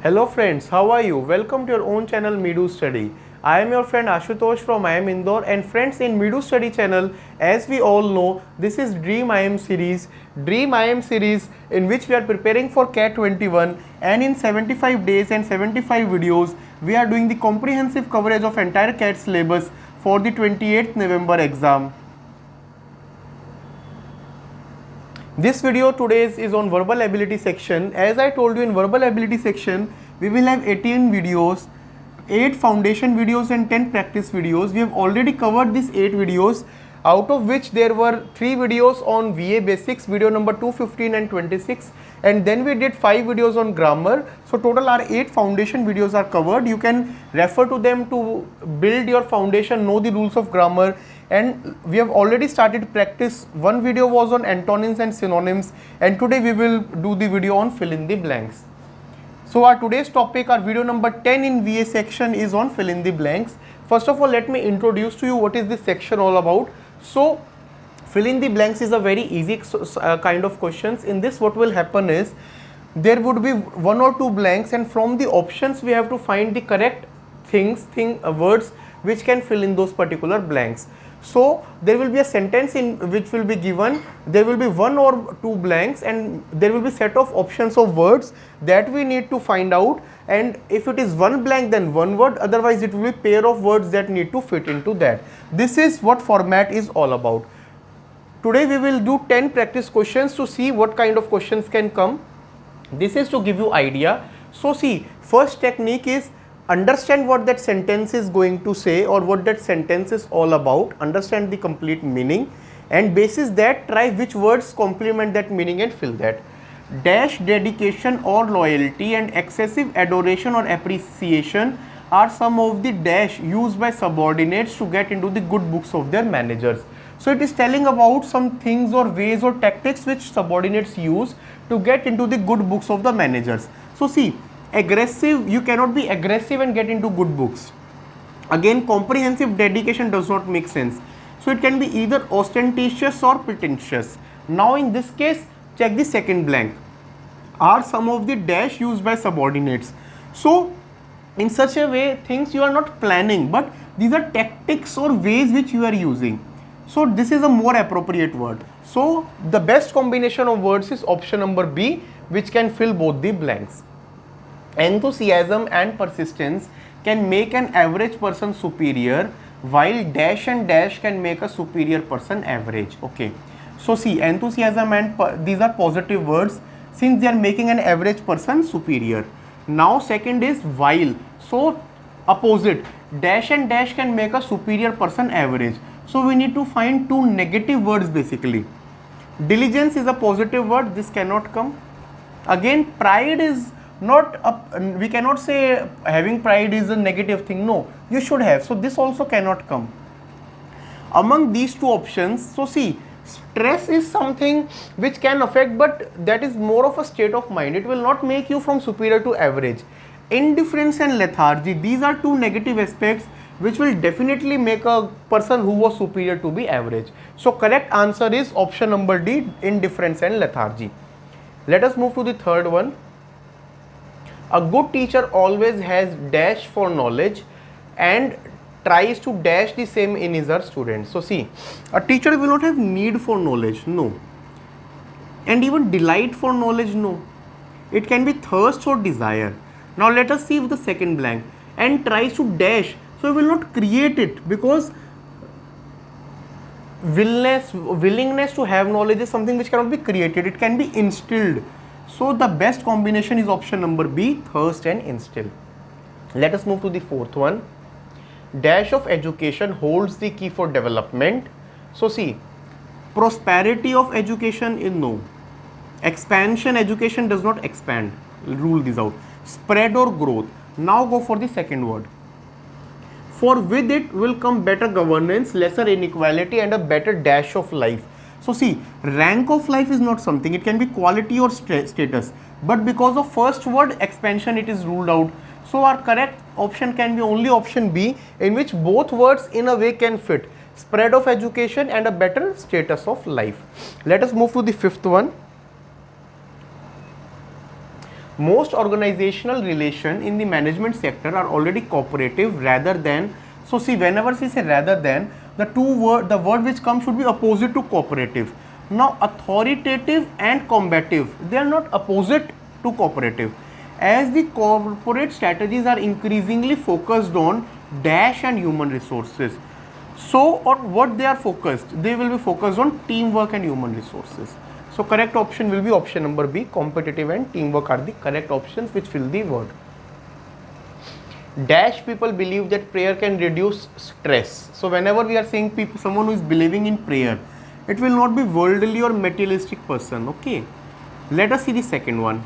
Hello friends, how are you? Welcome to your own channel Midu Study. I am your friend Ashutosh from IIM Indore, and friends, in Midu Study channel, as we all know, this is Dream IIM series. Dream IIM series in which we are preparing for CAT 21, and in 75 days and 75 videos we are doing the comprehensive coverage of entire CAT syllabus for the 28th November exam. This video today is on verbal ability section. As I told you, in verbal ability section we will have 18 videos, 8 foundation videos and 10 practice videos. We have already covered these 8 videos, out of which there were 3 videos on VA basics, video number 215 and 26, and then we did 5 videos on grammar. So total our 8 foundation videos are covered. You can refer to them to build your foundation, know the rules of grammar. And we have already started practice. One video was on antonyms and synonyms, and today we will do the video on fill in the blanks. So our today's topic, our video number 10 in VA section, is on fill in the blanks. First of all, let me introduce to you what is this section all about. So fill in the blanks is a very easy kind of questions. In this, what will happen is there would be 1 or 2 blanks, and from the options we have to find the correct words which can fill in those particular blanks. So there will be a sentence in which will be given, there will be 1 or 2 blanks, and there will be set of options of words that we need to find out, and if it is 1 blank then 1 word, otherwise it will be pair of words that need to fit into that. This is what format is all about. Today we will do 10 practice questions to see what kind of questions can come. This is to give you idea. So see, first technique is understand what that sentence is going to say or what that sentence is all about, understand the complete meaning, and basis that try which words complement that meaning and fill that. Dash dedication or loyalty and excessive adoration or appreciation are some of the dash used by subordinates to get into the good books of their managers. So it is telling about some things or ways or tactics which subordinates use to get into the good books of the managers. So see, aggressive, you cannot be aggressive and get into good books. Again, comprehensive dedication does not make sense. So it can be either ostentatious or pretentious. Now in this case, check the second blank. Are some of the dash used by subordinates. So in such a way, things you are not planning, but these are tactics or ways which you are using. So this is a more appropriate word. So the best combination of words is option number B, which can fill both the blanks. Enthusiasm and persistence can make an average person superior, while dash and dash can make a superior person average. Okay, so see, enthusiasm and these are positive words since they are making an average person superior. Now second is while. So opposite, dash and dash can make a superior person average. So we need to find 2 negative words basically. Diligence is a positive word, this cannot come. Again, pride is not we cannot say having pride is a negative thing. No, you should have. So this also cannot come among these 2 options. So see, stress is something which can affect, but that is more of a state of mind. It will not make you from superior to average. Indifference and lethargy, these are 2 negative aspects which will definitely make a person who was superior to be average. So correct answer is option number D, indifference and lethargy. Let us move to the third one. A good teacher always has dash for knowledge and tries to dash the same in his or students. So see, a teacher will not have need for knowledge, no, and even delight for knowledge, no. It can be thirst or desire. Now let us see the second blank, and tries to dash. So he will not create it, because willingness to have knowledge is something which cannot be created, it can be instilled. So the best combination is option number B, thirst and instill. Let us move to the fourth one. Dash of education holds the key for development. So see, prosperity of education is no. Expansion, education does not expand. Rule this out. Spread or growth. Now go for the second word. For with it will come better governance, lesser inequality and a better dash of life. So see, rank of life is not something, it can be quality or status, but because of first word expansion it is ruled out. So our correct option can be only option B, in which both words in a way can fit, spread of education and a better status of life. Let us move to the fifth one. Most organizational relation in the management sector are already cooperative rather than. So see, whenever we say rather than, the word which comes should be opposite to cooperative. Now authoritative and combative, they are not opposite to cooperative, as the corporate strategies are increasingly focused on dash and human resources. So on what they are focused, they will be focused on teamwork and human resources. So correct option will be option number B, competitive and teamwork are the correct options which fill the word. Dash people believe that prayer can reduce stress. So whenever we are saying people, someone who is believing in prayer, it will not be worldly or materialistic person. Okay, let us see the second one.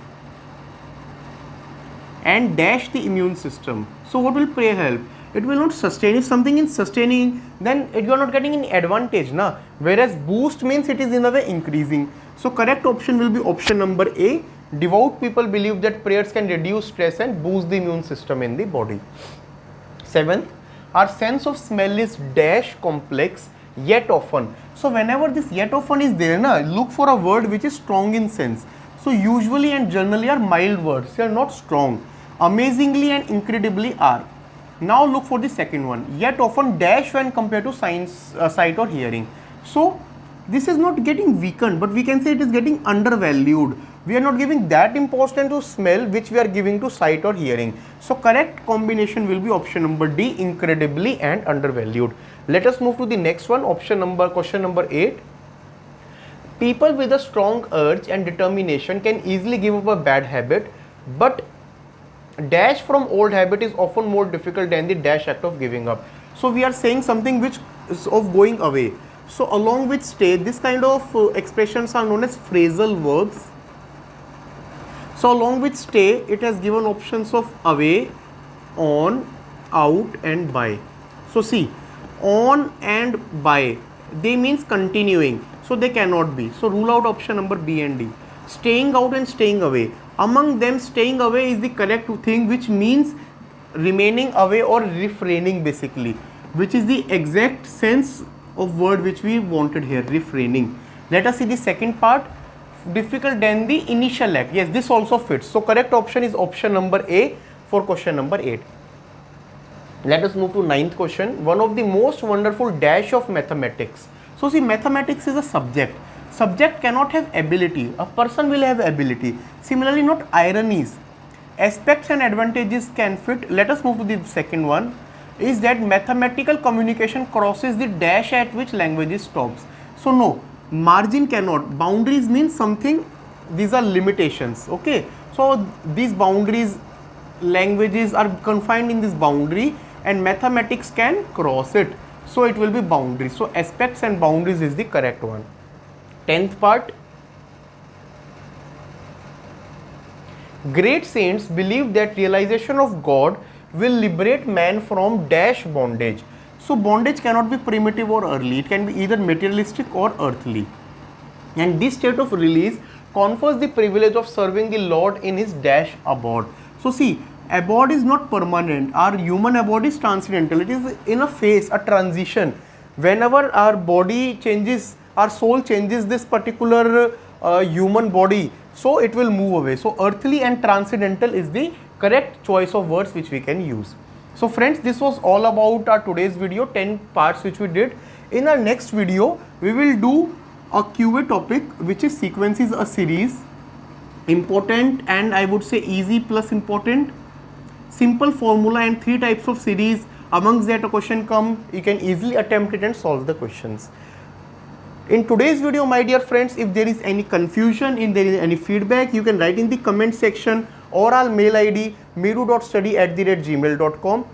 And dash the immune system. So what will prayer help? It will not sustain. If something is sustaining, then you are not getting any advantage, na. Whereas boost means it is in a way increasing. So correct option will be option number A. Devout people believe that prayers can reduce stress and boost the immune system in the body. Seventh, our sense of smell is dash complex yet often. So whenever this yet often is there, na, look for a word which is strong in sense. So usually and generally are mild words, they are not strong. Amazingly and incredibly are. Now look for the second one. Yet often dash when compared to sight or hearing. So this is not getting weakened, but we can say it is getting undervalued. We are not giving that importance to smell which we are giving to sight or hearing. So correct combination will be option number D, incredibly and undervalued. Let us move to the next one, question number 8. People with a strong urge and determination can easily give up a bad habit, but dash from old habit is often more difficult than the dash act of giving up. So we are saying something which is of going away. So along with stay, this kind of expressions are known as phrasal verbs. So along with stay, it has given options of away, on, out and by. So see, on and by, they means continuing. So they cannot be. So rule out option number B and D. Staying out and staying away. Among them, staying away is the correct thing, which means remaining away or refraining basically, which is the exact sense of word which we wanted here, refraining. Let us see the second part. Difficult than the initial act. Yes, this also fits. So correct option is option number A for question number 8. Let us move to 9th question. One of the most wonderful dash of mathematics. So see, mathematics is a subject. Subject cannot have ability. A person will have ability. Similarly, not ironies. Aspects and advantages can fit. Let us move to the second one. Is that mathematical communication crosses the dash at which language stops. So no, margin cannot. Boundaries means something, these are limitations. Okay, so these boundaries, languages are confined in this boundary and mathematics can cross it. So it will be boundaries. So aspects and boundaries is the correct one. 10th part. Great saints believe that realization of God will liberate man from dash bondage. So bondage cannot be primitive or early. It can be either materialistic or earthly. And this state of release confers the privilege of serving the Lord in his dash abode. So see, abode is not permanent. Our human abode is transcendental. It is in a phase, a transition. Whenever our body changes, our soul changes this particular human body, so it will move away. So earthly and transcendental is the correct choice of words which we can use. So friends, this was all about our today's video, 10 parts which we did. In our next video, we will do a QA topic which is sequences a series, important and I would say easy plus important, simple formula and 3 types of series. Amongst that a question come, you can easily attempt it and solve the questions. In today's video, my dear friends, if there is any confusion, if there is any feedback, you can write in the comment section or our mail ID meedu.study@gmail.com.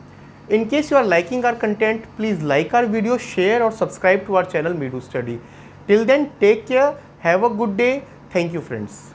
In case you are liking our content, please like our video, share or subscribe to our channel Meedu Study. Till then, take care, have a good day. Thank you friends.